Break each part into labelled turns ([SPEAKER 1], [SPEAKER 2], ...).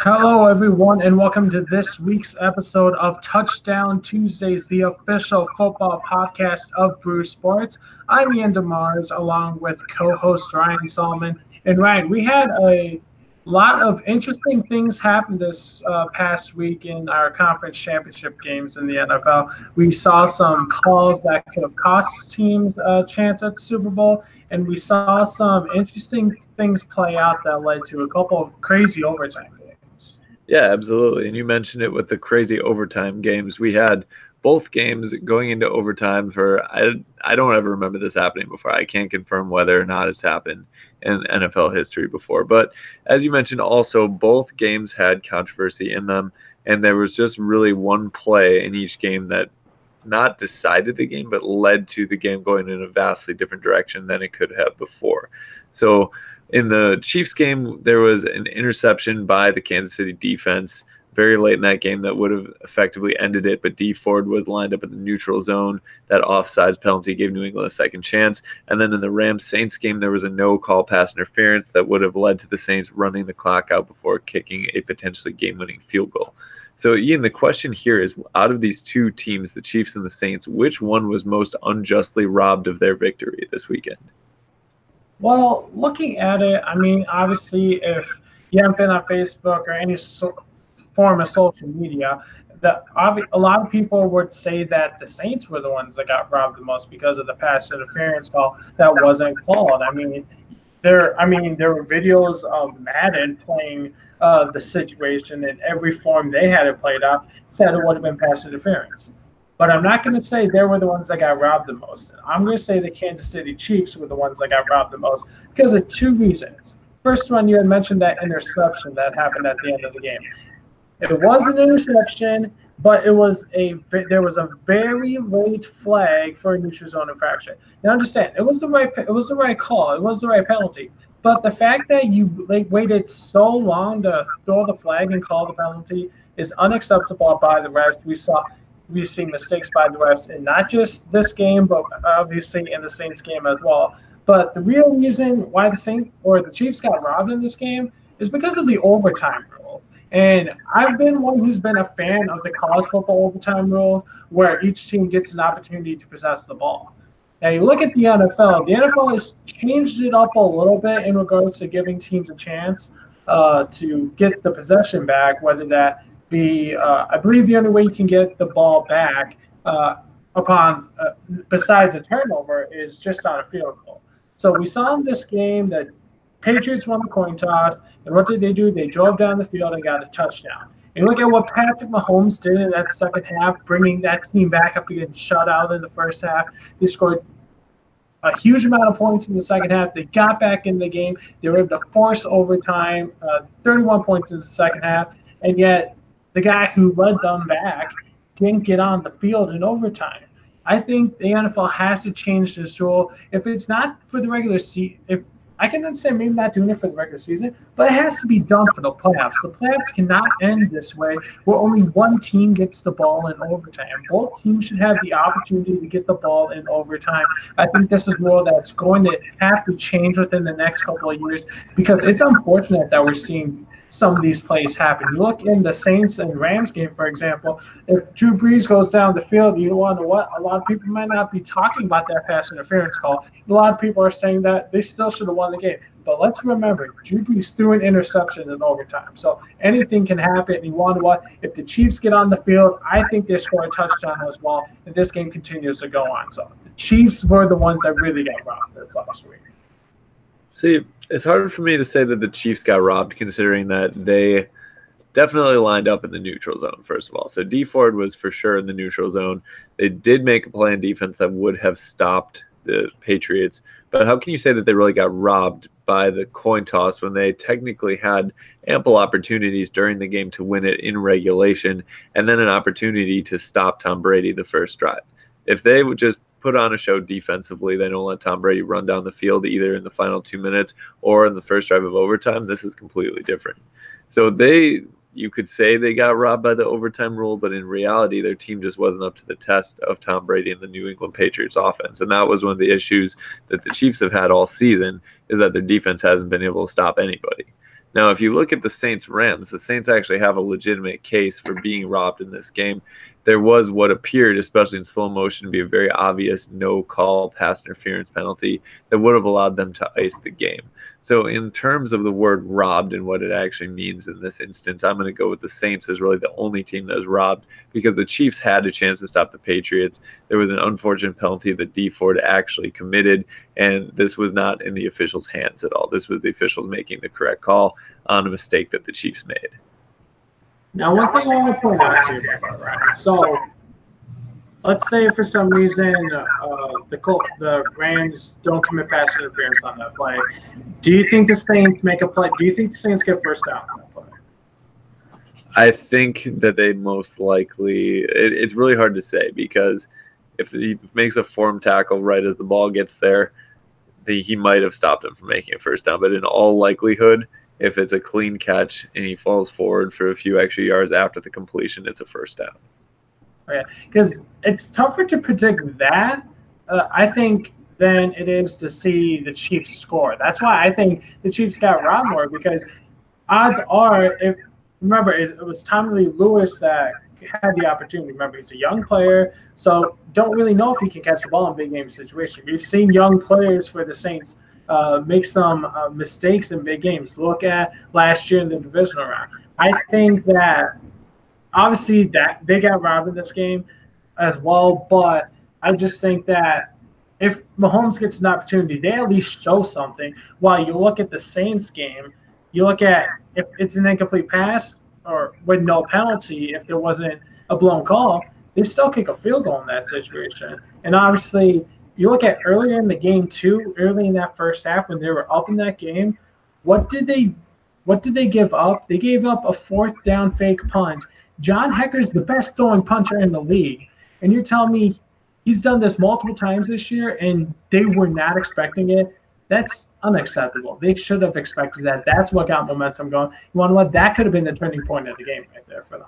[SPEAKER 1] Hello, everyone, and welcome to this week's episode of Touchdown Tuesdays, the official football podcast of Brew Sports. I'm Ian DeMars, along with co-host Ryan Solomon. And Ryan, we had a lot of interesting things happen this past week in our conference championship games in the NFL. We saw some calls that could have cost teams a chance at the Super Bowl, and we saw some interesting things play out that led to a couple of crazy overtime games.
[SPEAKER 2] Yeah, absolutely. And you mentioned it with the crazy overtime games. We had both games going into overtime for I don't ever remember this happening before. I can't confirm whether or not it's happened in NFL history before. But as you mentioned, also both games had controversy in them, and there was just really one play in each game that not decided the game, but led to the game going in a vastly different direction than it could have before. So in the Chiefs game, there was an interception by the Kansas City defense very late in that game that would have effectively ended it, but Dee Ford was lined up in the neutral zone. That offsides penalty gave New England a second chance. And then in the Rams-Saints game, there was a no-call pass interference that would have led to the Saints running the clock out before kicking a potentially game-winning field goal. So, Ian, the question here is, out of these two teams, the Chiefs and the Saints, which one was most unjustly robbed of their victory this weekend?
[SPEAKER 1] Well, looking at it, I mean, obviously, if you haven't been on Facebook or any form of social media, a lot of people would say that the Saints were the ones that got robbed the most because of the pass interference call that wasn't called. There were videos of Madden playing the situation in every form they had it played out, said it would have been pass interference. But I'm not going to say they were the ones that got robbed the most. I'm going to say the Kansas City Chiefs were the ones that got robbed the most because of two reasons. First one, you had mentioned that interception that happened at the end of the game. It was an interception, but there was a very late flag for a neutral zone infraction. Now understand, it was the right call, it was the right penalty. But the fact that you waited so long to throw the flag and call the penalty is unacceptable by the refs. We've seen mistakes by the refs in not just this game, but obviously in the Saints game as well. But the real reason why the Saints or the Chiefs got robbed in this game is because of the overtime rules. And I've been one who's been a fan of the college football overtime rule, where each team gets an opportunity to possess the ball. Now you look at the NFL. The NFL has changed it up a little bit in regards to giving teams a chance to get the possession back, whether that be, I believe the only way you can get the ball back besides a turnover is just on a field goal. So we saw in this game that Patriots won the coin toss, and what did they do? They drove down the field and got a touchdown. And look at what Patrick Mahomes did in that second half, bringing that team back after getting shut out in the first half. They scored a huge amount of points in the second half. They got back in the game. They were able to force overtime, 31 points in the second half, and yet the guy who led them back didn't get on the field in overtime. I think the NFL has to change this rule. If it's not for the regular season, if I can understand maybe not doing it for the regular season, but it has to be done for the playoffs. The playoffs cannot end this way where only one team gets the ball in overtime. Both teams should have the opportunity to get the ball in overtime. I think this is a rule that's going to have to change within the next couple of years because it's unfortunate that we're seeing some of these plays happen. You look in the Saints and Rams game, for example, if Drew Brees goes down the field, you want to know what? A lot of people might not be talking about that pass interference call. A lot of people are saying that they still should have won the game. But let's remember, Drew Brees threw an interception in overtime. So anything can happen. And you want to know what? If the Chiefs get on the field, I think they score a touchdown as well, and this game continues to go on. So the Chiefs were the ones that really got robbed this last week.
[SPEAKER 2] See, it's hard for me to say that the Chiefs got robbed, considering that they definitely lined up in the neutral zone, first of all. So Dee Ford was for sure in the neutral zone. They did make a play in defense that would have stopped the Patriots. But how can you say that they really got robbed by the coin toss when they technically had ample opportunities during the game to win it in regulation and then an opportunity to stop Tom Brady the first drive? If they would just put on a show defensively, they don't let Tom Brady run down the field either in the final 2 minutes or in the first drive of overtime, this is completely different. So you could say they got robbed by the overtime rule, but in reality, their team just wasn't up to the test of Tom Brady and the New England Patriots offense. And that was one of the issues that the Chiefs have had all season, is that their defense hasn't been able to stop anybody. Now, if you look at the Saints-Rams, the Saints actually have a legitimate case for being robbed in this game. There was what appeared, especially in slow motion, to be a very obvious no-call pass interference penalty that would have allowed them to ice the game. So in terms of the word robbed and what it actually means in this instance, I'm going to go with the Saints as really the only team that was robbed, because the Chiefs had a chance to stop the Patriots. There was an unfortunate penalty that Dee Ford actually committed, and this was not in the officials' hands at all. This was the officials making the correct call on a mistake that the Chiefs made.
[SPEAKER 1] Now, one thing I want to point out to you about Ryan. So, let's say for some reason the Rams don't commit pass interference on that play. Do you think the Saints make a play? Do you think the Saints get first down on that play?
[SPEAKER 2] I think that they most likely. It's really hard to say, because if he makes a form tackle right as the ball gets there, he might have stopped him from making a first down. But in all likelihood, if it's a clean catch and he falls forward for a few extra yards after the completion, it's a first down.
[SPEAKER 1] Yeah, because it's tougher to predict that, I think, than it is to see the Chiefs score. That's why I think the Chiefs got robbed more, because odds are, remember, it was Tommy Lee Lewis that had the opportunity. Remember, he's a young player, so don't really know if he can catch the ball in big game situation. We've seen young players for the Saints make some mistakes in big games. Look at last year in the divisional round. I think that obviously that they got robbed in this game as well, but I just think that if Mahomes gets an opportunity, they at least show something. While you look at the Saints game, you look at if it's an incomplete pass or with no penalty, if there wasn't a blown call, they still kick a field goal in that situation. And obviously, you look at earlier in the game too, early in that first half when they were up in that game, what did they give up? They gave up a fourth down fake punt. John Hecker's the best throwing punter in the league. And you're telling me he's done this multiple times this year and they were not expecting it? That's unacceptable. They should have expected that. That's what got momentum going. You want to know what? That could have been the turning point of the game right there for them.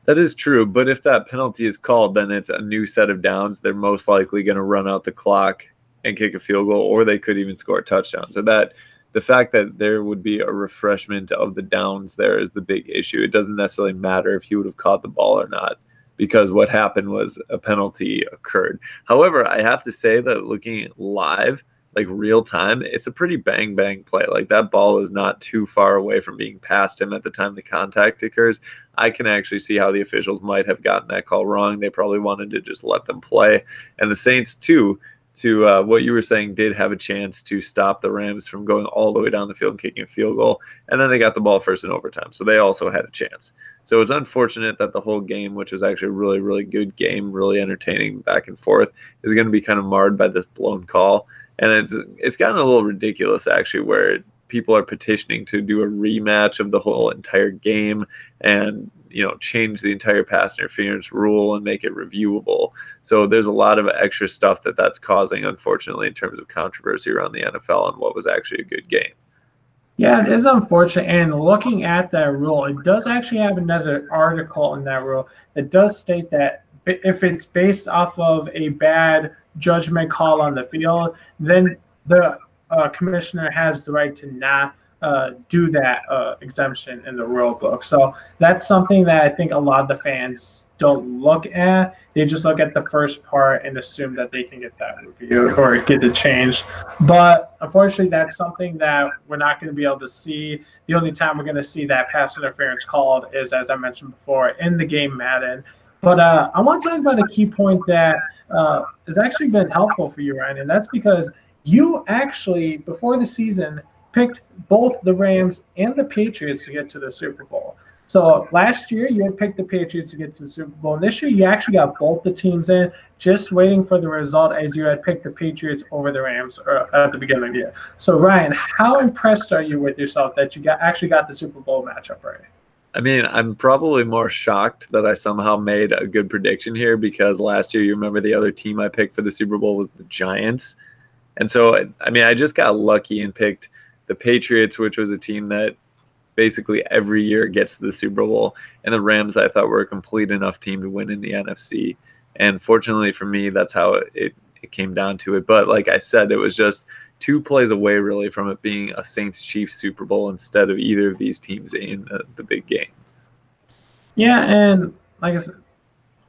[SPEAKER 2] That is true, but if that penalty is called, then it's a new set of downs. They're most likely going to run out the clock and kick a field goal, or they could even score a touchdown. So that the fact that there would be a refreshment of the downs there is the big issue. It doesn't necessarily matter if he would have caught the ball or not, because what happened was a penalty occurred. However, I have to say that looking live, like real time, it's a pretty bang play. Like that ball is not too far away from being past him at the time the contact occurs. I can actually see how the officials might have gotten that call wrong. They probably wanted to just let them play. And the Saints too, to what you were saying, did have a chance to stop the Rams from going all the way down the field and kicking a field goal. And then they got the ball first in overtime. So they also had a chance. So it's unfortunate that the whole game, which was actually a really, really good game, really entertaining back and forth, is going to be kind of marred by this blown call. And it's gotten a little ridiculous, actually, where people are petitioning to do a rematch of the whole entire game and, change the entire pass interference rule and make it reviewable. So there's a lot of extra stuff that's causing, unfortunately, in terms of controversy around the NFL and what was actually a good game.
[SPEAKER 1] Yeah, it is unfortunate. And looking at that rule, it does actually have another article in that rule that does state that if it's based off of a bad judgment call on the field, then the commissioner has the right to not do that exemption in the rule book. So that's something that I think a lot of the fans don't look at. They just look at the first part and assume that they can get that reviewed or get it changed. But unfortunately, that's something that we're not going to be able to see. The only time we're going to see that pass interference called is, as I mentioned before, in the game Madden. But I want to talk about a key point that has actually been helpful for you, Ryan, and that's because you actually, before the season, picked both the Rams and the Patriots to get to the Super Bowl. So last year, you had picked the Patriots to get to the Super Bowl. And this year, you actually got both the teams in, just waiting for the result as you had picked the Patriots over the Rams at the beginning of the year. So, Ryan, how impressed are you with yourself that you actually got the Super Bowl matchup right?
[SPEAKER 2] I mean, I'm probably more shocked that I somehow made a good prediction here, because last year, you remember the other team I picked for the Super Bowl was the Giants. And so, I mean, I just got lucky and picked the Patriots, which was a team that basically every year gets to the Super Bowl, and the Rams I thought were a complete enough team to win in the NFC. And fortunately for me, that's how it came down to it. But like I said, it was just 2 plays away really from it being a Saints-Chiefs Super Bowl instead of either of these teams in the big game.
[SPEAKER 1] Yeah, and like I said,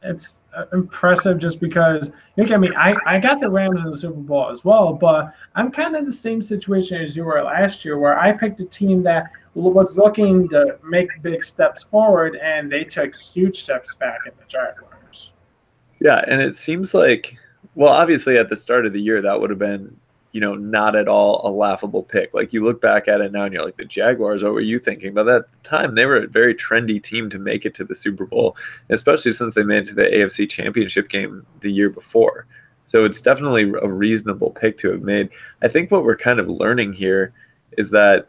[SPEAKER 1] it's impressive just because look at me. I got the Rams in the Super Bowl as well, but I'm kind of in the same situation as you were last year, where I picked a team that was looking to make big steps forward, and they took huge steps back in the Jaguars.
[SPEAKER 2] Yeah, and it seems like, well, obviously at the start of the year that would have been, not at all a laughable pick. Like you look back at it now and you're like, the Jaguars, what were you thinking? But at the time, they were a very trendy team to make it to the Super Bowl, especially since they made it to the AFC Championship game the year before. So it's definitely a reasonable pick to have made. I think what we're kind of learning here is that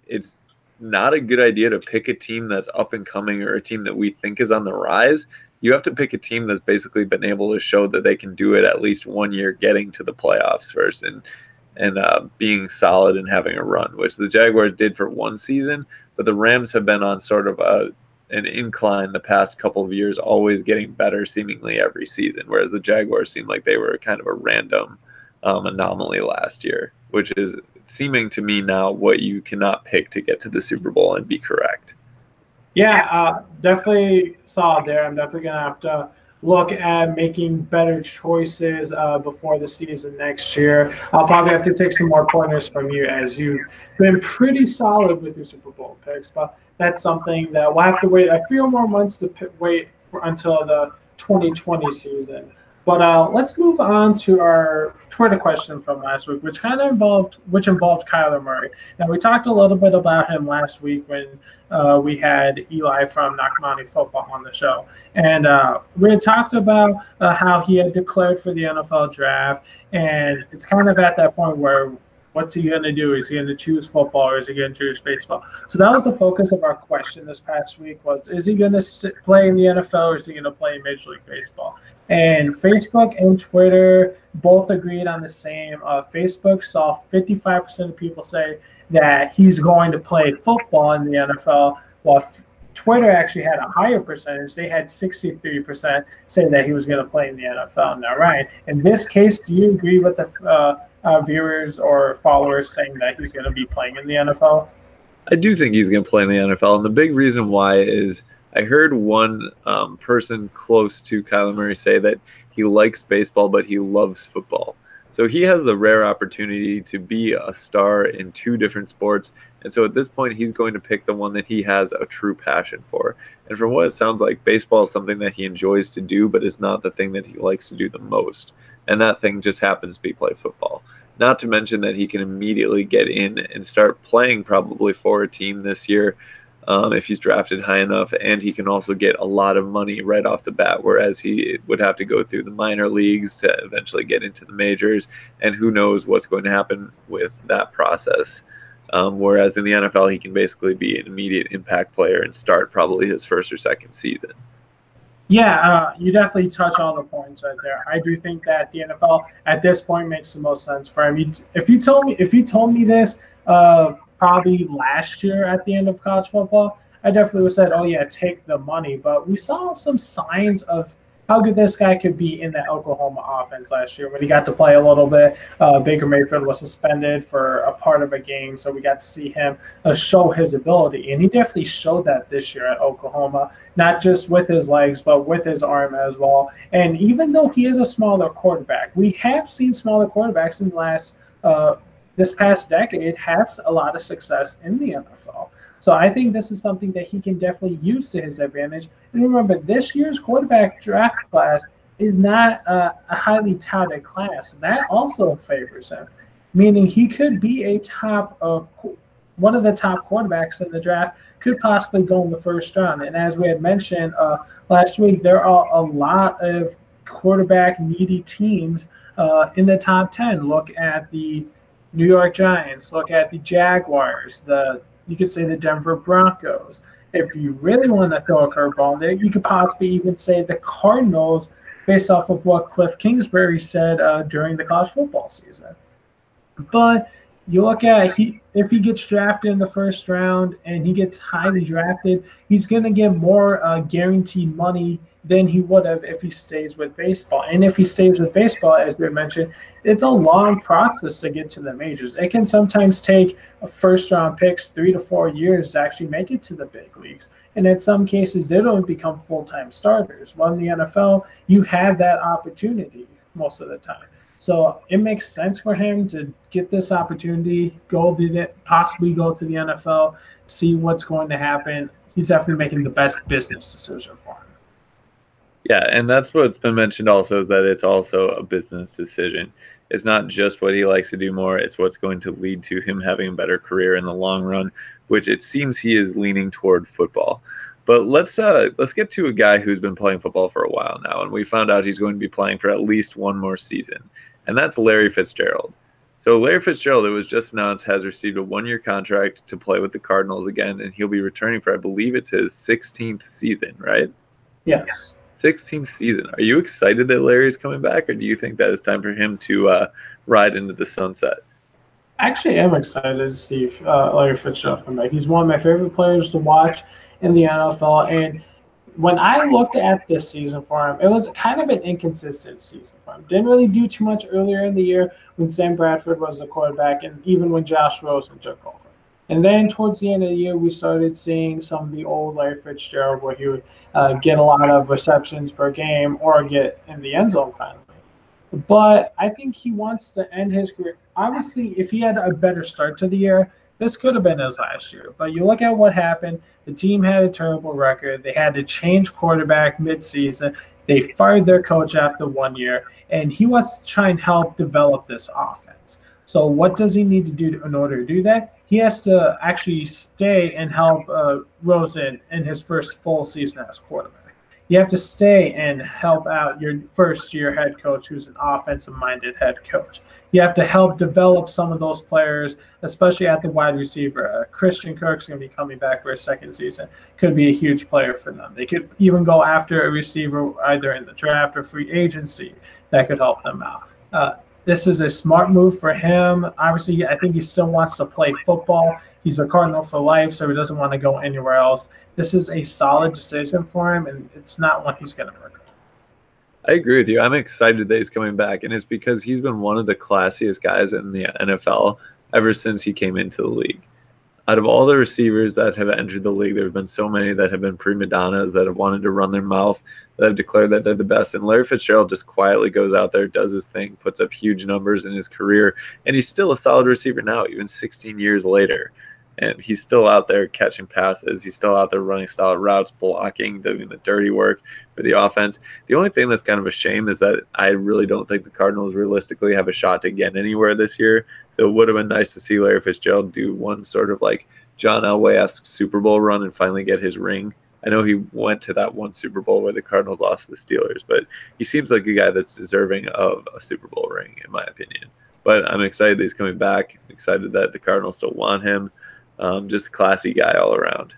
[SPEAKER 2] it's not a good idea to pick a team that's up and coming or a team that we think is on the rise. You have to pick a team that's basically been able to show that they can do it at least 1 year, getting to the playoffs first and being solid and having a run, which the Jaguars did for 1 season, but the Rams have been on sort of an incline the past couple of years, always getting better seemingly every season, whereas the Jaguars seemed like they were kind of a random anomaly last year, which is seeming to me now what you cannot pick to get to the Super Bowl and be correct.
[SPEAKER 1] Yeah, definitely solid there. I'm definitely going to have to look at making better choices before the season next year. I'll probably have to take some more pointers from you, as you've been pretty solid with your Super Bowl picks. But that's something that we'll have to wait a few more months to wait until the 2020 season. But let's move on to our Twitter question from last week, which involved Kyler Murray. Now, we talked a little bit about him last week when we had Eli from Knockmoney Football on the show. And we had talked about how he had declared for the NFL draft. And it's kind of at that point where what's he going to do? Is he going to choose football or is he going to choose baseball? So that was the focus of our question this past week was, is he going to play in the NFL or is he going to play in Major League Baseball? And Facebook and Twitter both agreed on the same. Facebook saw 55% of people say that he's going to play football in the NFL, while Twitter actually had a higher percentage. They had 63% say that he was going to play in the NFL. Now, Ryan, in this case, do you agree with the viewers or followers saying that he's going to be playing in the NFL?
[SPEAKER 2] I do think he's going to play in the NFL, and the big reason why is I heard one person close to Kyler Murray say that he likes baseball, but he loves football. So he has the rare opportunity to be a star in 2 different sports. And so at this point, he's going to pick the one that he has a true passion for. And from what it sounds like, baseball is something that he enjoys to do, but is not the thing that he likes to do the most. And that thing just happens to be play football. Not to mention that he can immediately get in and start playing probably for a team this year, if he's drafted high enough, and he can also get a lot of money right off the bat, whereas he would have to go through the minor leagues to eventually get into the majors, and who knows what's going to happen with that process. Whereas in the NFL, he can basically be an immediate impact player and start probably his first or second season.
[SPEAKER 1] Yeah, you definitely touch on the points right there. I do think that the NFL at this point makes the most sense for him. If you told me this probably last year at the end of college football, I definitely would have said, oh, yeah, take the money. But we saw some signs of how good this guy could be in that Oklahoma offense last year when he got to play a little bit. Baker Mayfield was suspended for a part of a game, so we got to see him show his ability. And he definitely showed that this year at Oklahoma, not just with his legs, but with his arm as well. And even though he is a smaller quarterback, we have seen smaller quarterbacks in the last this past decade have a lot of success in the NFL. So I think this is something that he can definitely use to his advantage. And remember, this year's quarterback draft class is not a highly touted class. That also favors him, meaning he could be one of the top quarterbacks in the draft, could possibly go in the first round. And as we had mentioned last week, there are a lot of quarterback needy teams in the top 10. Look at the New York Giants, look at the Jaguars, you could say the Denver Broncos. If you really want to throw a curveball in there, you could possibly even say the Cardinals, based off of what Cliff Kingsbury said during the college football season. But you look at if he gets drafted in the first round and he gets highly drafted, he's going to get more guaranteed money than he would have if he stays with baseball. And if he stays with baseball, as we mentioned, it's a long process to get to the majors. It can sometimes take a first round picks 3 to 4 years to actually make it to the big leagues. And in some cases, they don't become full time starters. While in the NFL, you have that opportunity most of the time. So it makes sense for him to get this opportunity, possibly go to the NFL, see what's going to happen. He's definitely making the best business decision for him.
[SPEAKER 2] Yeah, and that's what's been mentioned also, is that it's also a business decision. It's not just what he likes to do more, it's what's going to lead to him having a better career in the long run, which it seems he is leaning toward football. But let's get to a guy who's been playing football for a while now, and we found out he's going to be playing for at least one more season, and that's Larry Fitzgerald. So Larry Fitzgerald, it was just announced, has received a 1-year contract to play with the Cardinals again, and he'll be returning for, I believe it's his 16th season, right?
[SPEAKER 1] Yes.
[SPEAKER 2] 16th season. Are you excited that Larry's coming back, or do you think that it's time for him to ride into the sunset?
[SPEAKER 1] Actually, I'm excited to see Larry Fitzgerald come back. He's one of my favorite players to watch in the NFL. And when I looked at this season for him, it was kind of an inconsistent season for him. Didn't really do too much earlier in the year when Sam Bradford was the quarterback, and even when Josh Rosen took over. And then towards the end of the year, we started seeing some of the old Larry Fitzgerald where he would get a lot of receptions per game or get in the end zone finally. But I think he wants to end his career. Obviously, if he had a better start to the year, this could have been his last year. But you look at what happened. The team had a terrible record. They had to change quarterback midseason. They fired their coach after 1 year. And he wants to try and help develop this offense. So what does he need to do in order to do that? He has to actually stay and help Rosen in his first full season as quarterback. You have to stay and help out your first-year head coach, who's an offensive-minded head coach. You have to help develop some of those players, especially at the wide receiver. Christian Kirk's going to be coming back for his second season. Could be a huge player for them. They could even go after a receiver either in the draft or free agency that could help them out. This is a smart move for him. Obviously, I think he still wants to play football. He's a Cardinal for life, so he doesn't want to go anywhere else. This is a solid decision for him, and it's not one he's going to regret.
[SPEAKER 2] I agree with you. I'm excited that he's coming back, and it's because he's been one of the classiest guys in the NFL ever since he came into the league. Out of all the receivers that have entered the league, there have been so many that have been prima donnas, that have wanted to run their mouth, that have declared that they're the best. And Larry Fitzgerald just quietly goes out there, does his thing, puts up huge numbers in his career, and he's still a solid receiver now, even 16 years later. And he's still out there catching passes. He's still out there running solid routes, blocking, doing the dirty work for the offense. The only thing that's kind of a shame is that I really don't think the Cardinals realistically have a shot to get anywhere this year. So it would have been nice to see Larry Fitzgerald do one sort of like John Elway-esque Super Bowl run and finally get his ring. I know he went to that one Super Bowl where the Cardinals lost to the Steelers, but he seems like a guy that's deserving of a Super Bowl ring, in my opinion. But I'm excited that he's coming back. I'm excited that the Cardinals still want him. Just a classy guy all around.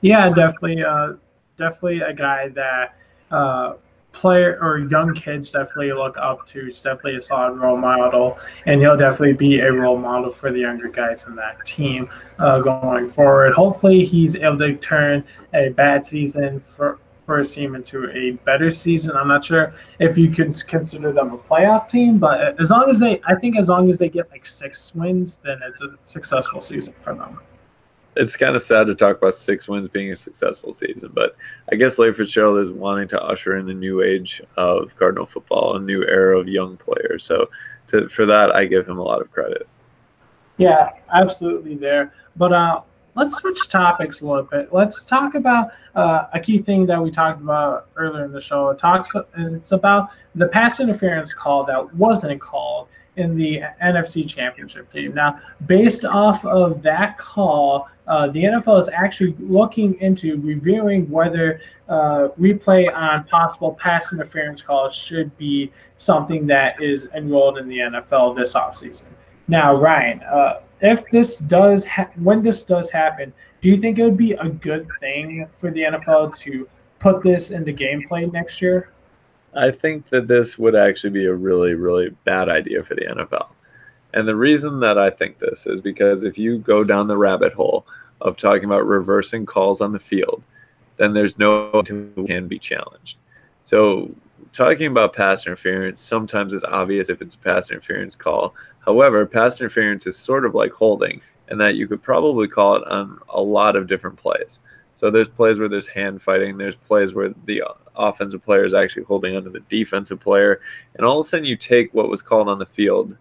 [SPEAKER 1] Yeah, definitely a guy that player or young kids definitely look up to. He's definitely a solid role model, and he'll definitely be a role model for the younger guys in that team going forward. Hopefully, he's able to turn a bad season for his team into a better season. I'm not sure if you can consider them a playoff team, but as long as they get like 6 wins, then it's a successful season for them.
[SPEAKER 2] It's kind of sad to talk about 6 wins being a successful season, but I guess Larry Fitzgerald is wanting to usher in a new age of Cardinal football, a new era of young players. So for that, I give him a lot of credit.
[SPEAKER 1] Yeah, absolutely there. But let's switch topics a little bit. Let's talk about a key thing that we talked about earlier in the show. It's about the pass interference call that wasn't called in the NFC Championship game. Now, based off of that call, the NFL is actually looking into reviewing whether replay on possible pass interference calls should be something that is enrolled in the NFL this offseason. Now, Ryan, when this does happen, do you think it would be a good thing for the NFL to put this into gameplay next year?
[SPEAKER 2] I think that this would actually be a really, really bad idea for the NFL. And the reason that I think this is because if you go down the rabbit hole of talking about reversing calls on the field, then there's no one who can be challenged. So talking about pass interference, sometimes it's obvious if it's a pass interference call. However, pass interference is sort of like holding, and that you could probably call it on a lot of different plays. So there's plays where there's hand fighting, there's plays where the offensive player is actually holding onto the defensive player, and all of a sudden you take what was called on the field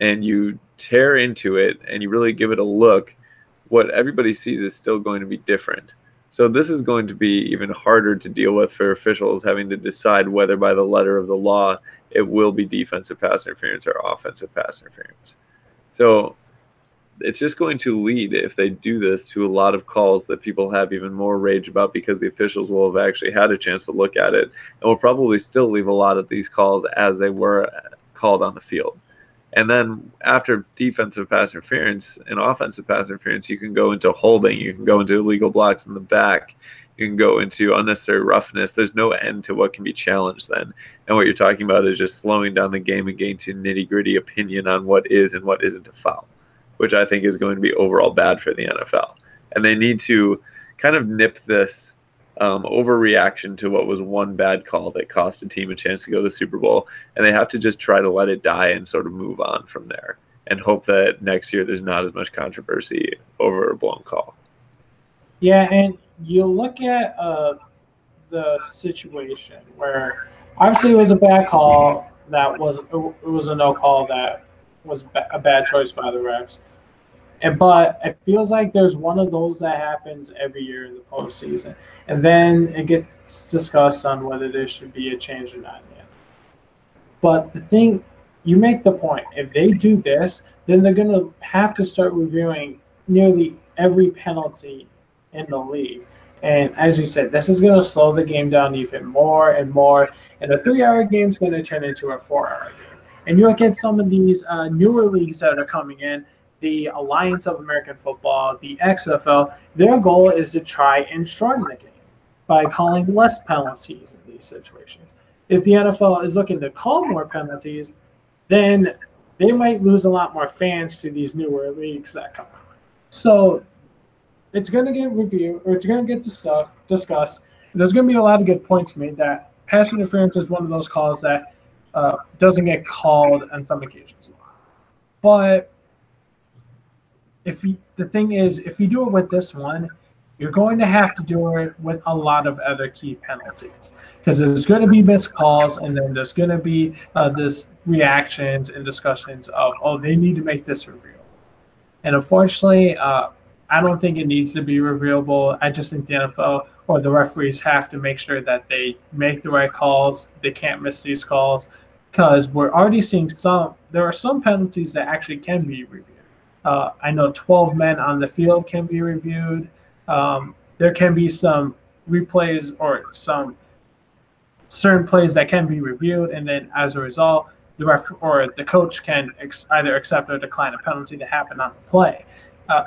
[SPEAKER 2] and you tear into it and you really give it a look. What everybody sees is still going to be different. So this is going to be even harder to deal with for officials, having to decide whether by the letter of the law it will be defensive pass interference or offensive pass interference. So it's just going to lead, if they do this, to a lot of calls that people have even more rage about, because the officials will have actually had a chance to look at it and will probably still leave a lot of these calls as they were called on the field. And then after defensive pass interference and offensive pass interference, you can go into holding, you can go into illegal blocks in the back, you can go into unnecessary roughness. There's no end to what can be challenged then. And what you're talking about is just slowing down the game and getting to nitty-gritty opinion on what is and what isn't a foul, which I think is going to be overall bad for the NFL. And they need to kind of nip this overreaction to what was one bad call that cost a team a chance to go to the Super Bowl, and they have to just try to let it die and sort of move on from there and hope that next year there's not as much controversy over a blown call.
[SPEAKER 1] Yeah, and you look at the situation where obviously it was a bad call, it was a no call, that was a bad choice by the refs. But it feels like there's one of those that happens every year in the postseason. And then it gets discussed on whether there should be a change or not. But the thing, you make the point, if they do this, then they're going to have to start reviewing nearly every penalty in the league. And as you said, this is going to slow the game down even more and more. And a 3-hour game is going to turn into a 4-hour game. And you look at some of these newer leagues that are coming in, the Alliance of American Football, the XFL, their goal is to try and shorten the game by calling less penalties in these situations. If the NFL is looking to call more penalties, then they might lose a lot more fans to these newer leagues that come out. So it's going to get reviewed, or it's going to get discussed. There's going to be a lot of good points made that pass interference is one of those calls that doesn't get called on some occasions. But the thing is, if you do it with this one, you're going to have to do it with a lot of other key penalties, because there's going to be missed calls, and then there's going to be this reactions and discussions of, oh, they need to make this reviewable. And unfortunately, I don't think it needs to be reviewable. I just think the NFL or the referees have to make sure that they make the right calls. They can't miss these calls, because we're already seeing there are some penalties that actually can be reviewed. I know 12 men on the field can be reviewed. There can be some replays or some certain plays that can be reviewed, and then as a result, the ref or the coach can either accept or decline a penalty to happen on the play,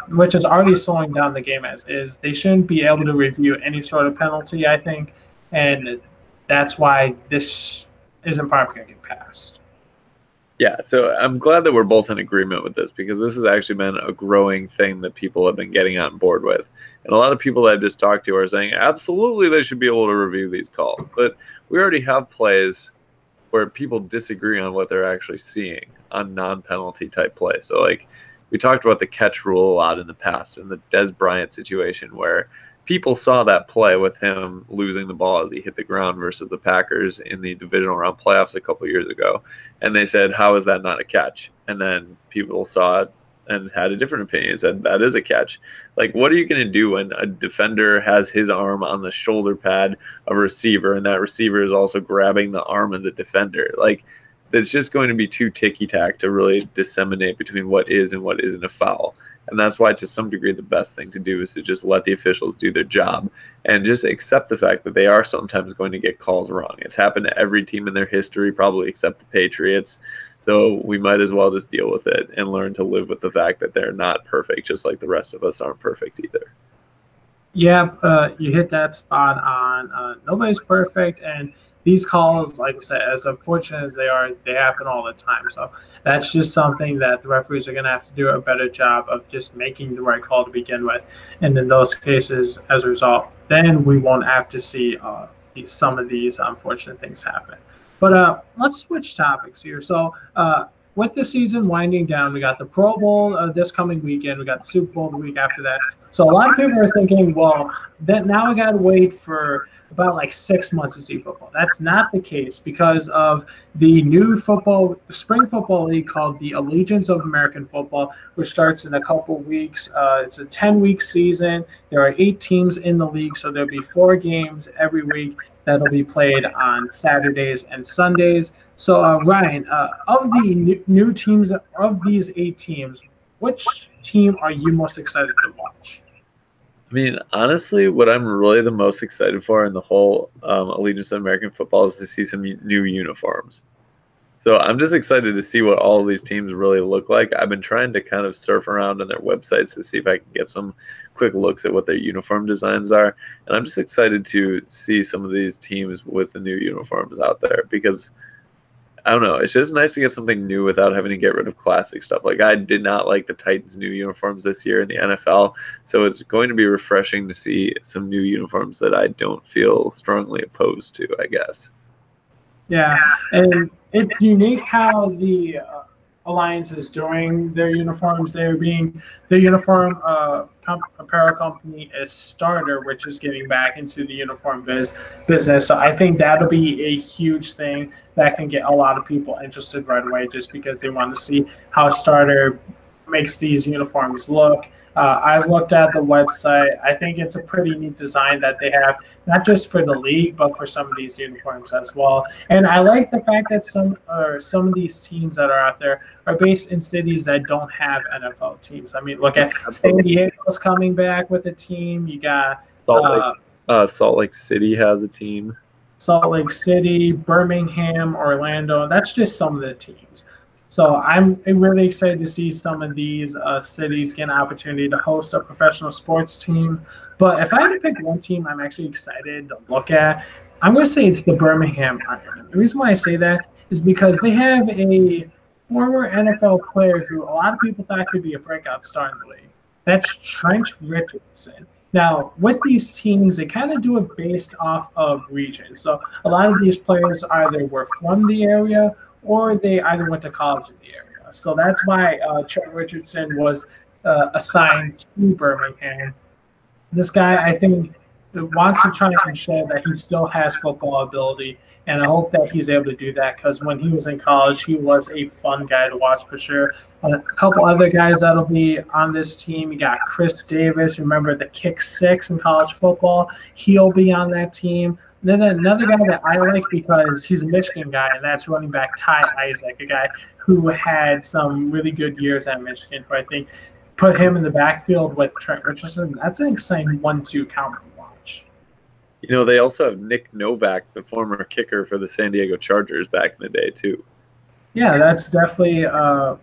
[SPEAKER 1] which is already slowing down the game as is. They shouldn't be able to review any sort of penalty, I think, and that's why this isn't probably going to get passed.
[SPEAKER 2] Yeah, so I'm glad that we're both in agreement with this, because this has actually been a growing thing that people have been getting on board with. And a lot of people that I've just talked to are saying, absolutely, they should be able to review these calls. But we already have plays where people disagree on what they're actually seeing on non-penalty type plays. So, like, we talked about the catch rule a lot in the past, in the Dez Bryant situation, where people saw that play with him losing the ball as he hit the ground versus the Packers in the divisional round playoffs a couple years ago. And they said, how is that not a catch? And then people saw it and had a different opinion, said that is a catch. Like, what are you going to do when a defender has his arm on the shoulder pad of a receiver, and that receiver is also grabbing the arm of the defender? Like, it's just going to be too ticky-tack to really disseminate between what is and what isn't a foul. And that's why, to some degree, the best thing to do is to just let the officials do their job and just accept the fact that they are sometimes going to get calls wrong. It's happened to every team in their history, probably except the Patriots. So we might as well just deal with it and learn to live with the fact that they're not perfect, just like the rest of us aren't perfect either.
[SPEAKER 1] Yeah, you hit that spot on. Nobody's perfect, and these calls, like I said, as unfortunate as they are, they happen all the time. So that's just something that the referees are going to have to do a better job of just making the right call to begin with. And in those cases, as a result, then we won't have to see some of these unfortunate things happen. But let's switch topics here. So with the season winding down, we got the Pro Bowl this coming weekend. We got the Super Bowl the week after that. So a lot of people are thinking, well, that now we got to wait for about like 6 months to see football. That's not the case because of the new spring football league called the Allegiance of American Football, which starts in a couple weeks. It's a 10-week season. There are 8 teams in the league, so there'll be 4 games every week that'll be played on Saturdays and Sundays. So, Ryan, of the new teams, of these 8 teams, which team are you most excited to watch?
[SPEAKER 2] I mean, honestly, what I'm really the most excited for in the whole Allegiance of American Football is to see some new uniforms. So I'm just excited to see what all of these teams really look like. I've been trying to kind of surf around on their websites to see if I can get some quick looks at what their uniform designs are. And I'm just excited to see some of these teams with the new uniforms out there because I don't know. It's just nice to get something new without having to get rid of classic stuff. Like I did not like the Titans' new uniforms this year in the NFL, so it's going to be refreshing to see some new uniforms that I don't feel strongly opposed to, I guess.
[SPEAKER 1] Yeah, and it's unique how the Alliance is doing their uniforms. Their uniform apparel company is Starter, which is getting back into the uniform business. So I think that'll be a huge thing that can get a lot of people interested right away, just because they want to see how Starter makes these uniforms look. I've looked at the website. I think it's a pretty neat design that they have, not just for the league, but for some of these uniforms as well. And I like the fact that some of these teams that are out there are based in cities that don't have NFL teams. I mean, look at San Diego's coming back with a team. You got
[SPEAKER 2] Salt Lake City has a team.
[SPEAKER 1] Salt Lake City, Birmingham, Orlando. That's just some of the teams. So I'm really excited to see some of these cities get an opportunity to host a professional sports team. But if I had to pick one team I'm actually excited to look at, I'm going to say it's the Birmingham Iron. The reason why I say that is because they have a former NFL player who a lot of people thought could be a breakout star in the league. That's Trent Richardson. Now, with these teams, they kind of do it based off of region. So a lot of these players either were from the area or they either went to college in the area. So that's why Trent Richardson was assigned to Birmingham. This guy, I think, wants to try and show that he still has football ability, and I hope that he's able to do that because when he was in college, he was a fun guy to watch for sure. A couple other guys that'll be on this team, you got Chris Davis, remember the kick six in college football. He'll be on that team. Then another guy that I like because he's a Michigan guy, and that's running back Ty Isaac, a guy who had some really good years at Michigan, who I think put him in the backfield with Trent Richardson. That's an exciting 1-2 count to watch.
[SPEAKER 2] You know, they also have Nick Novak, the former kicker for the San Diego Chargers back in the day, too.
[SPEAKER 1] Yeah, that's definitely one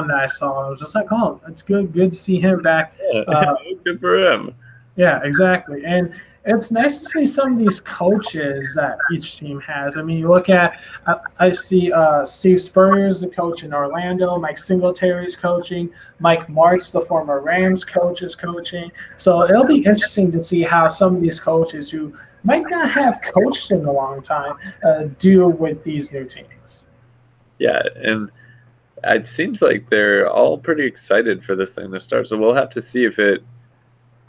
[SPEAKER 1] that I saw. I was just like, oh, it's good to see him back.
[SPEAKER 2] Yeah, good for him.
[SPEAKER 1] Yeah, exactly. And it's nice to see some of these coaches that each team has. I mean, you look at, I see Steve Spurrier's the coach in Orlando, Mike Singletary's coaching, Mike Martz, the former Rams coach, is coaching. So it'll be interesting to see how some of these coaches who might not have coached in a long time deal with these new teams.
[SPEAKER 2] Yeah, and it seems like they're all pretty excited for this thing to start. So we'll have to see if it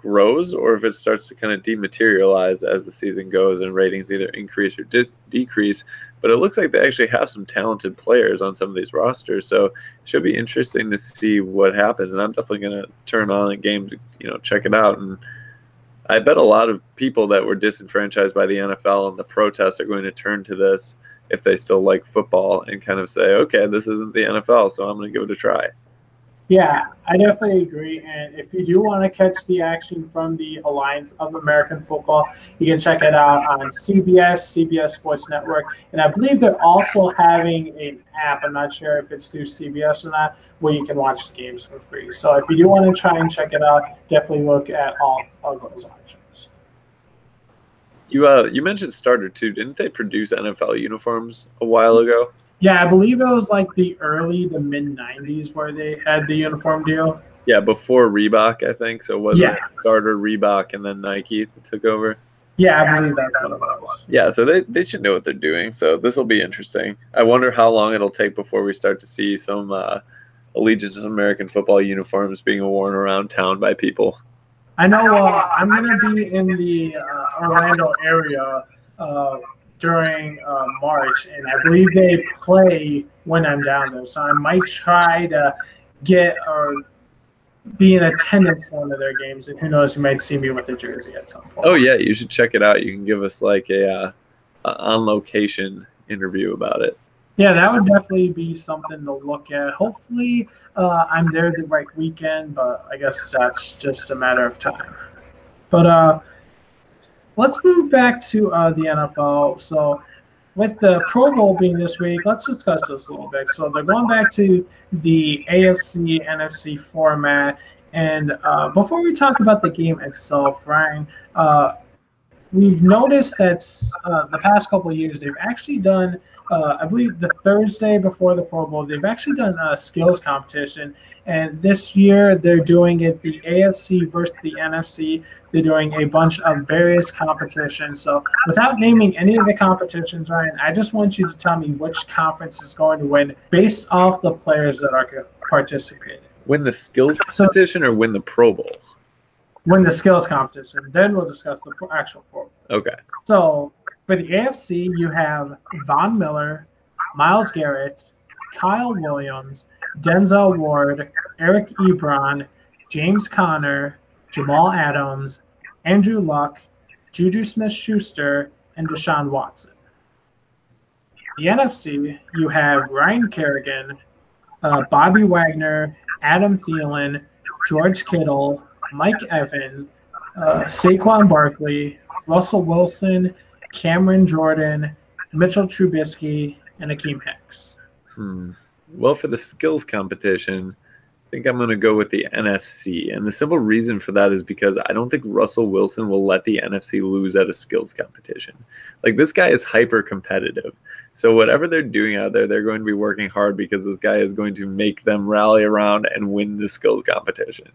[SPEAKER 2] grows or if it starts to kind of dematerialize as the season goes and ratings either increase or decrease. But it looks like they actually have some talented players on some of these rosters, so it should be interesting to see what happens. And I'm definitely going to turn on a game to check it out. And I bet a lot of people that were disenfranchised by the NFL and the protests are going to turn to this if they still like football and kind of say, okay, this isn't the NFL, so I'm going to give it a try.
[SPEAKER 1] Yeah, I definitely agree. And if you do want to catch the action from the Alliance of American Football, you can check it out on CBS Sports Network. And I believe they're also having an app. I'm not sure if it's through CBS or not, where you can watch the games for free. So if you do want to try and check it out, definitely look at all of those options.
[SPEAKER 2] You mentioned Starter too. Didn't they produce NFL uniforms a while ago?
[SPEAKER 1] Yeah, I believe it was like the early to mid '90s where they had the uniform deal.
[SPEAKER 2] Yeah, before Reebok, I think. So was
[SPEAKER 1] Yeah,
[SPEAKER 2] it Starter, Reebok, and then Nike that took over?
[SPEAKER 1] yeah, I believe that's what it was.
[SPEAKER 2] Yeah, so they should know what they're doing. So this will be interesting. I wonder how long it'll take before we start to see some Allegiance American football uniforms being worn around town by people.
[SPEAKER 1] I know I'm going to be in the Orlando area uh, during March, and I believe they play when I'm down there. So I might try to get or be in attendance for one of their games, and who knows, you might see me with a jersey at some point.
[SPEAKER 2] Oh yeah, you should check it out. You can give us like a on location interview about it.
[SPEAKER 1] Yeah, that would definitely be something to look at. Hopefully, I'm there the right weekend, but I guess that's just a matter of time. But let's move back to the NFL. So, with the Pro Bowl being this week, let's discuss this a little bit. So, they're going back to the AFC NFC format. And before we talk about the game itself, Ryan, we've noticed that the past couple of years they've actually done, I believe, the Thursday before the Pro Bowl, they've actually done a skills competition. And this year they're doing it the AFC versus the NFC. They're doing a bunch of various competitions. So without naming any of the competitions, Ryan, I just want you to tell me which conference is going to win based off the players that are participating.
[SPEAKER 2] Win the skills competition or win the Pro Bowl?
[SPEAKER 1] Win the skills competition. Then we'll discuss the actual Pro Bowl.
[SPEAKER 2] Okay.
[SPEAKER 1] So for the AFC, you have Von Miller, Myles Garrett, Kyle Williams, Denzel Ward, Eric Ebron, James Conner, Jamal Adams, Andrew Luck, Juju Smith-Schuster, and Deshaun Watson. The NFC, you have Ryan Kerrigan, Bobby Wagner, Adam Thielen, George Kittle, Mike Evans, Saquon Barkley, Russell Wilson, Cameron Jordan, Mitchell Trubisky, and Akeem Hicks.
[SPEAKER 2] Well, for the skills competition, I think I'm going to go with the NFC. And the simple reason for that is because I don't think Russell Wilson will let the NFC lose at a skills competition. Like, this guy is hyper competitive. So whatever they're doing out there, they're going to be working hard because this guy is going to make them rally around and win the skills competition.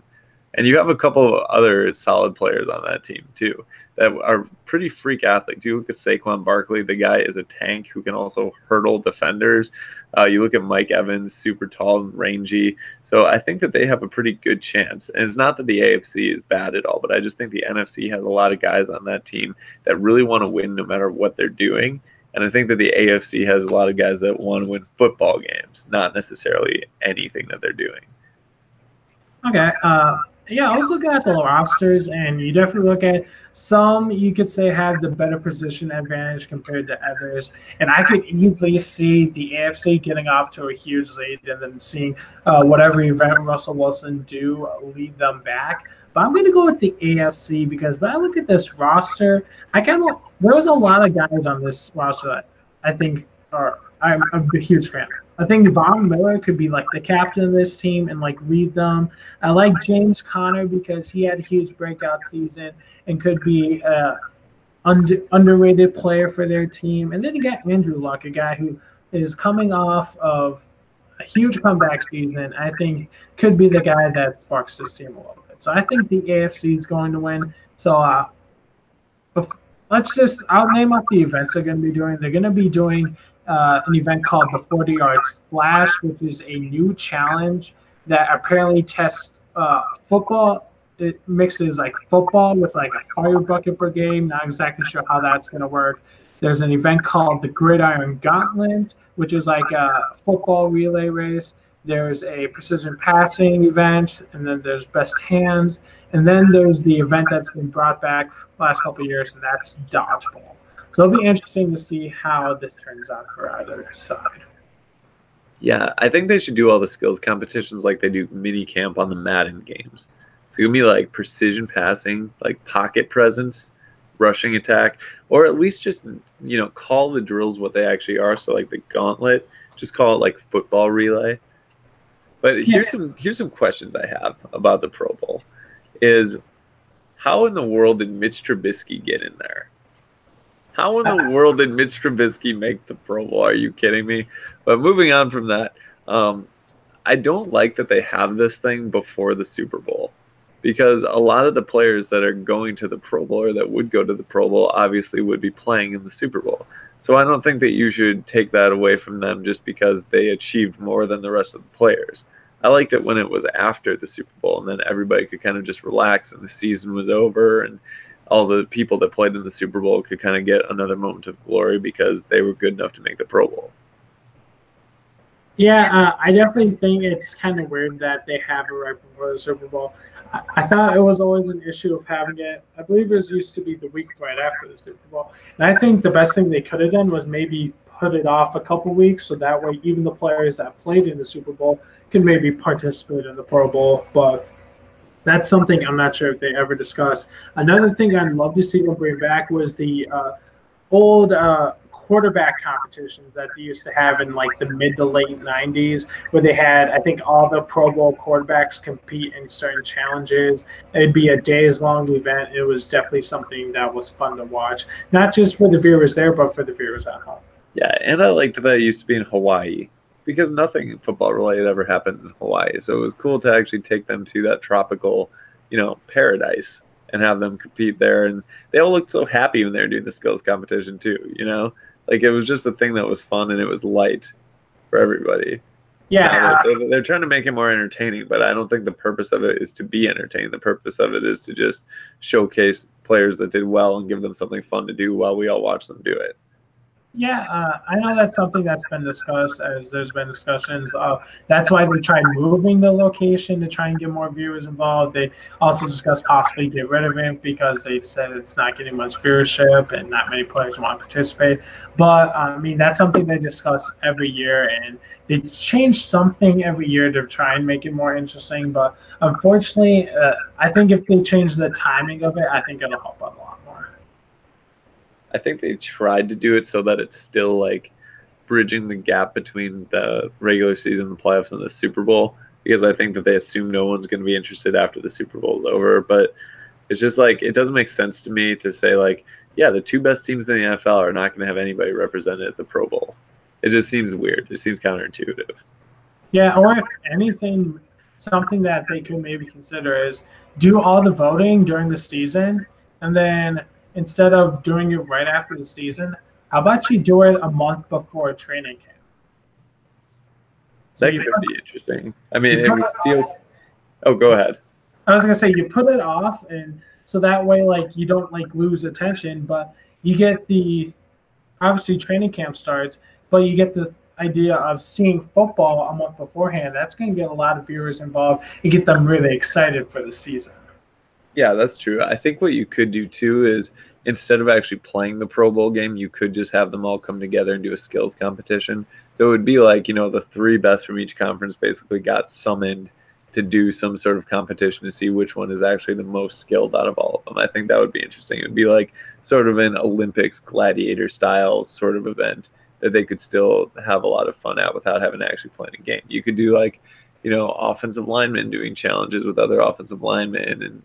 [SPEAKER 2] And you have a couple of other solid players on that team, too, that are pretty freak athletes. You look at Saquon Barkley, the guy is a tank who can also hurdle defenders. You look at Mike Evans, super tall and rangy. So I think that they have a pretty good chance. And it's not that the AFC is bad at all, but I just think the NFC has a lot of guys on that team that really want to win no matter what they're doing. And I think that the AFC has a lot of guys that want to win football games, not necessarily anything that they're doing.
[SPEAKER 1] Okay. Yeah, I was looking at the rosters, and you definitely look at some you could say have the better position advantage compared to others. And I could easily see the AFC getting off to a huge lead and then seeing whatever event Russell Wilson do lead them back. But I'm going to go with the AFC because when I look at this roster, there's a lot of guys on this roster that I think I'm a huge fan of. I think Von Miller could be like the captain of this team and like lead them. I like James Conner because he had a huge breakout season and could be an underrated player for their team. And then you got Andrew Luck, a guy who is coming off of a huge comeback season. I think could be the guy that sparks this team a little bit. So I think the AFC is going to win. So I'll name off the events they're going to be doing. They're going to be doing an event called the 40-yard splash, which is a new challenge that apparently tests football. It mixes like football with like a fire bucket per game. Not exactly sure how that's going to work. There's an event called the Gridiron Gauntlet, which is like a football relay race. There's a precision passing event, and then there's best hands. And then there's the event that's been brought back last couple of years, and that's dodgeball. So it'll be interesting to see how this turns out for either side.
[SPEAKER 2] Yeah, I think they should do all the skills competitions like they do mini camp on the Madden games. It's going to be like precision passing, like pocket presence, rushing attack, or at least just, call the drills what they actually are. So like the gauntlet, just call it like football relay. But here's some questions I have about the Pro Bowl. Is how in the world did Mitch Trubisky get in there? How in the world did Mitch Trubisky make the Pro Bowl? Are you kidding me? But moving on from that, I don't like that they have this thing before the Super Bowl, because a lot of the players that are going to the Pro Bowl or that would go to the Pro Bowl obviously would be playing in the Super Bowl. So I don't think that you should take that away from them just because they achieved more than the rest of the players. I liked it when it was after the Super Bowl and then everybody could kind of just relax and the season was over and all the people that played in the Super Bowl could kind of get another moment of glory because they were good enough to make the Pro Bowl.
[SPEAKER 1] Yeah, I definitely think it's kind of weird that they have it right before the Super Bowl. I thought it was always an issue of having it. I believe it used to be the week right after the Super Bowl. And I think the best thing they could have done was maybe put it off a couple weeks so that way even the players that played in the Super Bowl can maybe participate in the Pro Bowl. But that's something I'm not sure if they ever discussed. Another thing I'd love to see them bring back was the old quarterback competitions that they used to have in like the mid to late 90s, where they had, I think, all the Pro Bowl quarterbacks compete in certain challenges. It'd be a days-long event. It was definitely something that was fun to watch, not just for the viewers there, but for the viewers at home.
[SPEAKER 2] Yeah, and I liked that it used to be in Hawaii because nothing football-related ever happens in Hawaii. So it was cool to actually take them to that tropical, paradise and have them compete there. And they all looked so happy when they were doing the skills competition too, Like it was just a thing that was fun and it was light for everybody.
[SPEAKER 1] Yeah.
[SPEAKER 2] They're trying to make it more entertaining, but I don't think the purpose of it is to be entertaining. The purpose of it is to just showcase players that did well and give them something fun to do while we all watch them do it.
[SPEAKER 1] Yeah, I know that's something that's been discussed as there's been discussions. That's why they tried moving the location to try and get more viewers involved. They also discussed possibly get rid of it because they said it's not getting much viewership and not many players want to participate. But, that's something they discuss every year, and they change something every year to try and make it more interesting. But unfortunately, I think if they change the timing of it, I think it'll help out a lot.
[SPEAKER 2] I think they tried to do it so that it's still like bridging the gap between the regular season, the playoffs, and the Super Bowl, because I think that they assume no one's going to be interested after the Super Bowl is over. But it's just like, it doesn't make sense to me to say like, yeah, the two best teams in the NFL are not going to have anybody represented at the Pro Bowl. It just seems weird. It seems counterintuitive.
[SPEAKER 1] Yeah, or if anything, something that they could maybe consider is do all the voting during the season, and then instead of doing it right after the season, how about you do it a month before training camp?
[SPEAKER 2] So that could be interesting. I mean, it feels. Oh, go ahead.
[SPEAKER 1] I was gonna say you put it off, and so that way, like, you don't like lose attention, but you get the obviously training camp starts, but you get the idea of seeing football a month beforehand. That's gonna get a lot of viewers involved and get them really excited for the season.
[SPEAKER 2] Yeah, that's true. I think what you could do too is instead of actually playing the Pro Bowl game, you could just have them all come together and do a skills competition. So it would be like, the three best from each conference basically got summoned to do some sort of competition to see which one is actually the most skilled out of all of them. I think that would be interesting. It would be like sort of an Olympics gladiator style sort of event that they could still have a lot of fun at without having to actually play a game. You could do like, offensive linemen doing challenges with other offensive linemen, and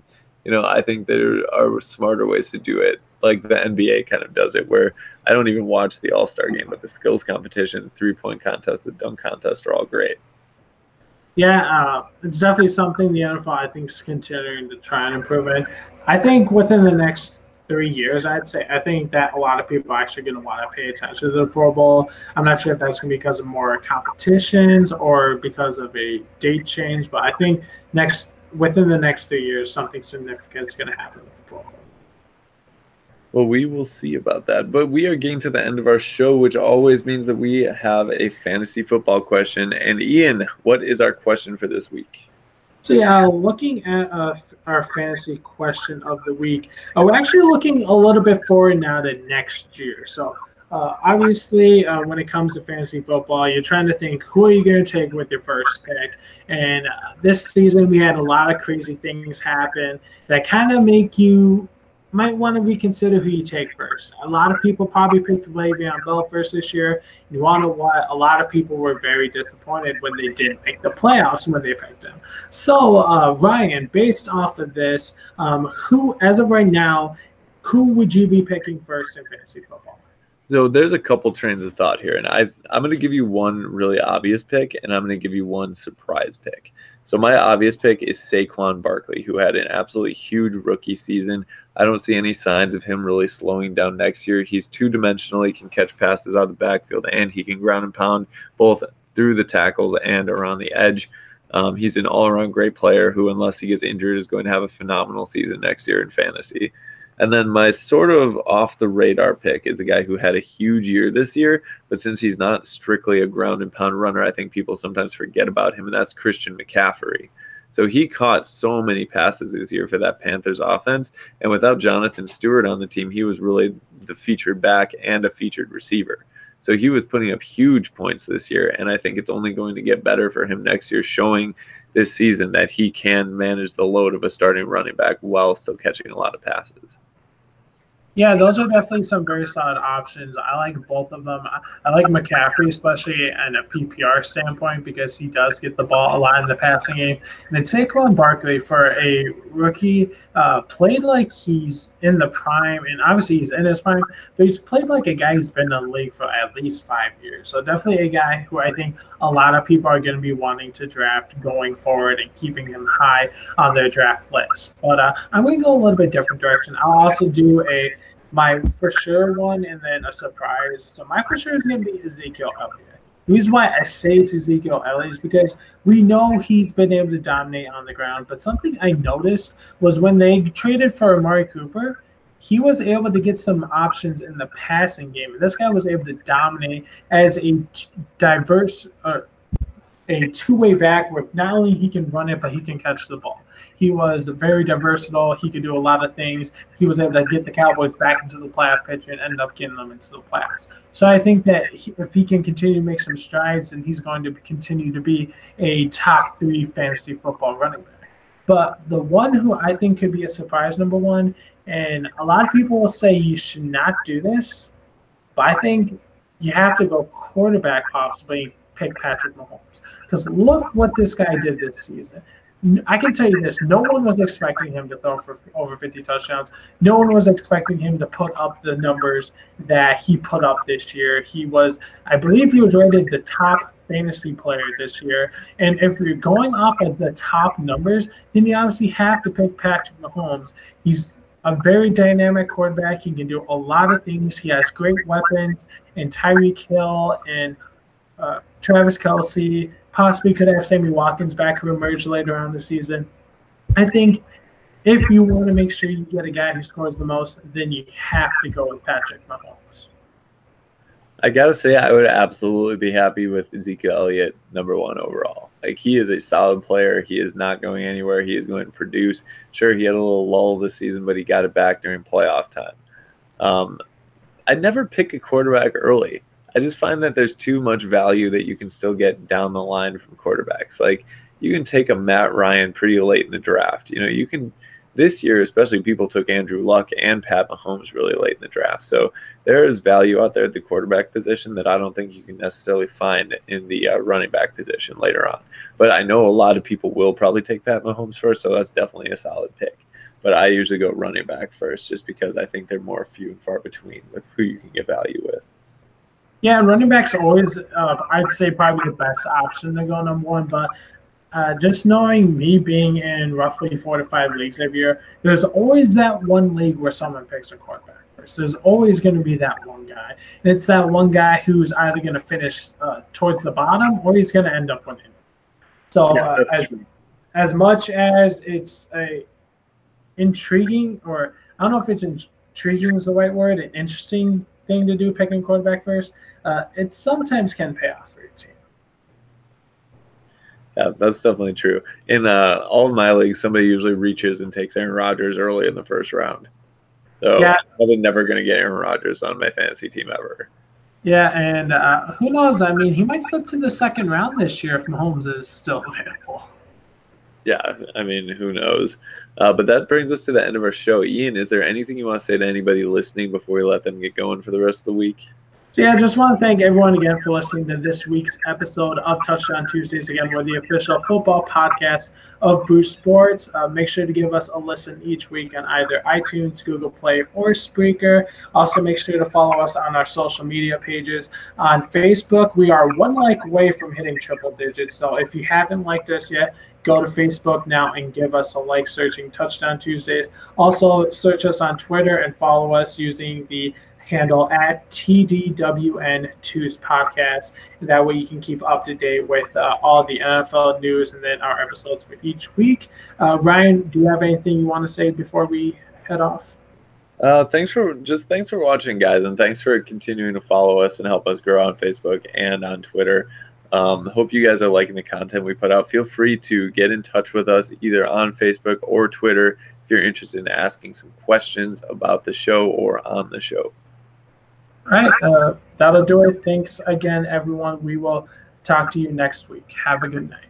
[SPEAKER 2] I think there are smarter ways to do it, like the NBA kind of does it, where I don't even watch the All-Star game, but the skills competition, three-point contest, the dunk contest are all great.
[SPEAKER 1] Yeah, it's definitely something the NFL, I think, is continuing to try and improve it. I think within the next 3 years, I think that a lot of people are actually going to want to pay attention to the Pro Bowl. I'm not sure if that's going to be because of more competitions or because of a date change, but I think within the next 3 years, something significant is going to happen with the Pro Bowl.
[SPEAKER 2] Well, we will see about that. But we are getting to the end of our show, which always means that we have a fantasy football question. And Ian, what is our question for this week?
[SPEAKER 1] So yeah, looking at our fantasy question of the week, we're actually looking a little bit forward now to next year. So obviously, when it comes to fantasy football, you're trying to think, who are you going to take with your first pick? And this season, we had a lot of crazy things happen that kind of make you might want to reconsider who you take first. A lot of people probably picked Le'Veon Bell first this year. You want to know what? A lot of people were very disappointed when they didn't make the playoffs when they picked him. So, Ryan, based off of this, who, as of right now, who would you be picking first in fantasy football?
[SPEAKER 2] So there's a couple trains of thought here, and I'm going to give you one really obvious pick, and I'm going to give you one surprise pick. So my obvious pick is Saquon Barkley, who had an absolutely huge rookie season. I don't see any signs of him really slowing down next year. He's two-dimensional. He can catch passes out of the backfield, and he can ground and pound both through the tackles and around the edge. He's an all-around great player who, unless he gets injured, is going to have a phenomenal season next year in fantasy. And then my sort of off-the-radar pick is a guy who had a huge year this year, but since he's not strictly a ground and pound runner, I think people sometimes forget about him, and that's Christian McCaffrey. So he caught so many passes this year for that Panthers offense, and without Jonathan Stewart on the team, he was really the featured back and a featured receiver. So he was putting up huge points this year, and I think it's only going to get better for him next year, showing this season that he can manage the load of a starting running back while still catching a lot of passes.
[SPEAKER 1] Yeah, those are definitely some very solid options. I like both of them. I like McCaffrey, especially in a PPR standpoint, because he does get the ball a lot in the passing game. And then Saquon Barkley, for a rookie, played like he's in the prime, and obviously he's in his prime, but he's played like a guy who's been in the league for at least 5 years. So definitely a guy who I think a lot of people are going to be wanting to draft going forward and keeping him high on their draft list. But I'm going to go a little bit different direction. I'll also do my for sure one and then a surprise. So my for sure is going to be Ezekiel Elliott. The reason why I say it's Ezekiel Elliott is because we know he's been able to dominate on the ground. But something I noticed was when they traded for Amari Cooper, he was able to get some options in the passing game. And this guy was able to dominate as a diverse a two-way back where not only he can run it, but he can catch the ball. He was very versatile. He could do a lot of things. He was able to get the Cowboys back into the playoff picture and end up getting them into the playoffs. So I think that if he can continue to make some strides, then he's going to continue to be a top 3 fantasy football running back. But the one who I think could be a surprise number one, and a lot of people will say you should not do this, but I think you have to go quarterback possibly, pick Patrick Mahomes. Because look what this guy did this season. I can tell you this, no one was expecting him to throw for over 50 touchdowns. No one was expecting him to put up the numbers that he put up this year. I believe he was rated the top fantasy player this year. And if you're going off of the top numbers, then you obviously have to pick Patrick Mahomes. He's a very dynamic quarterback. He can do a lot of things. He has great weapons, and Tyreek Hill and Travis Kelce, possibly could have Sammy Watkins back who emerged later on the season. I think if you want to make sure you get a guy who scores the most, then you have to go with Patrick Mahomes.
[SPEAKER 2] I got to say, I would absolutely be happy with Ezekiel Elliott number 1 overall. Like, he is a solid player. He is not going anywhere. He is going to produce. Sure, he had a little lull this season, but he got it back during playoff time. I'd never pick a quarterback early. I just find that there's too much value that you can still get down the line from quarterbacks. Like, you can take a Matt Ryan pretty late in the draft. You know, you can this year, especially, people took Andrew Luck and Pat Mahomes really late in the draft. So there is value out there at the quarterback position that I don't think you can necessarily find in the running back position later on. But I know a lot of people will probably take Pat Mahomes first, so that's definitely a solid pick. But I usually go running back first just because I think they're more few and far between with who you can get value with.
[SPEAKER 1] Yeah, running back's always, I'd say, probably the best option to go number 1. But just knowing me being in roughly 4 to 5 leagues every year, there's always that one league where someone picks a quarterback first. There's always going to be that one guy. And it's that one guy who's either going to finish towards the bottom or he's going to end up winning. So as much as it's a intriguing, or I don't know if it's intriguing is the right word, an interesting thing to do, picking quarterback first, it sometimes can pay off for your team.
[SPEAKER 2] Yeah, that's definitely true. In all of my leagues, somebody usually reaches and takes Aaron Rodgers early in the first round. So yeah. I'm probably never going to get Aaron Rodgers on my fantasy team ever.
[SPEAKER 1] Yeah, and who knows? I mean, he might slip to the second round this year if Mahomes is still available.
[SPEAKER 2] Yeah, I mean, who knows? But that brings us to the end of our show. Ian, is there anything you want to say to anybody listening before we let them get going for the rest of the week?
[SPEAKER 1] So yeah, I just want to thank everyone again for listening to this week's episode of Touchdown Tuesdays. Again, we're the official football podcast of Bruce Sports. Make sure to give us a listen each week on either iTunes, Google Play, or Spreaker. Also, make sure to follow us on our social media pages. On Facebook, we are one like away from hitting triple digits. So if you haven't liked us yet, go to Facebook now and give us a like, searching Touchdown Tuesdays. Also, search us on Twitter and follow us using the handle at TDWN2's podcast. That way you can keep up to date with all the NFL news and then our episodes for each week. Ryan, do you have anything you want to say before we head off?
[SPEAKER 2] Thanks for watching, guys, and thanks for continuing to follow us and help us grow on Facebook and on Twitter. Hope you guys are liking the content we put out. Feel free to get in touch with us either on Facebook or Twitter if you're interested in asking some questions about the show or on the show.
[SPEAKER 1] All right, that'll do it. Thanks again, everyone. We will talk to you next week. Have a good night.